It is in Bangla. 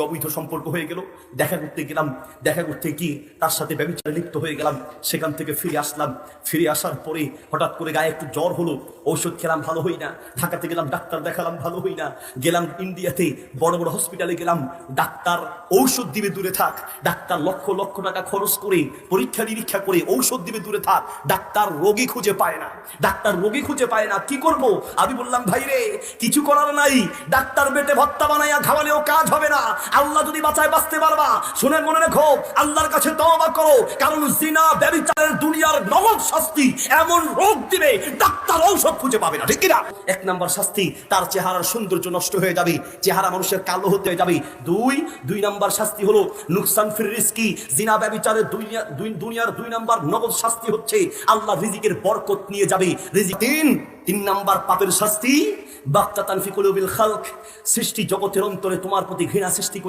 অবৈধ সম্পর্ক হয়ে গেল, দেখা করতে গেলাম, দেখা করতে গিয়ে তার সাথে ব্যভিচারে লিপ্ত হয়ে গেলাম। সেখান থেকে ফিরে আসলাম। ফিরে আসার পরে হঠাৎ করে গায়ে একটু জ্বর হলো, ঔষধ খেলাম, ভালো হই না। ঢাকাতে গেলাম, ডাক্তার দেখালাম, ভালো হই না। গেলাম ইন্ডিয়াতে, বড় বড় হসপিটালে গেলাম, ডাক্তার ঔষধ দিবে দূরে থাক। ডাক্তার লক্ষ লক্ষ টাকা খরচ করে পরীক্ষা নিরীক্ষা করে ঔষধ দিবে দূরে থাক, ডাক্তার রোগী খুঁজে পায় না। ডাক্তার রোগী খুঁজে পায় না, কি করব? আমি বললাম, ভাই রে, কিছু করার নাই, ডাক্তার বেটে ভত্তা বানাইয়া খাওয়ালেও কাজ হবে না। আল্লাহ যদি বাঁচায় বাঁচতে পারবা, শুনে মনে রেখো, আল্লাহর কাছে তওবা করো, কারণ জিনা ব্যভিচারের দুনিয়ার নগদ শাস্তি, এমন রোগ দিবে ডাক্তার ঔষধ খুঁজে পাবে না, ঠিক কিনা? এক নাম্বার শাস্তি, তার চেহারার সৌন্দর্য নষ্ট হয়ে যাবে, চেহারা মানুষের কালো হতে যাবে। দুই নাম্বার শাস্তি হলো নুকসান ফির রিজকি, জিনা ব্যভিচারের দুনিয়ার 2 নাম্বার নগদ শাস্তি হচ্ছে আল্লাহ রিজিকের বরকত নিয়ে যাবে। রিজিক তিন নাম্বার পাপের শাস্তি বাক্তাতান ফি কুলুবিল খালক, সৃষ্টি জগতের অন্তরে তোমার প্রতি ঘৃণা সৃষ্টি।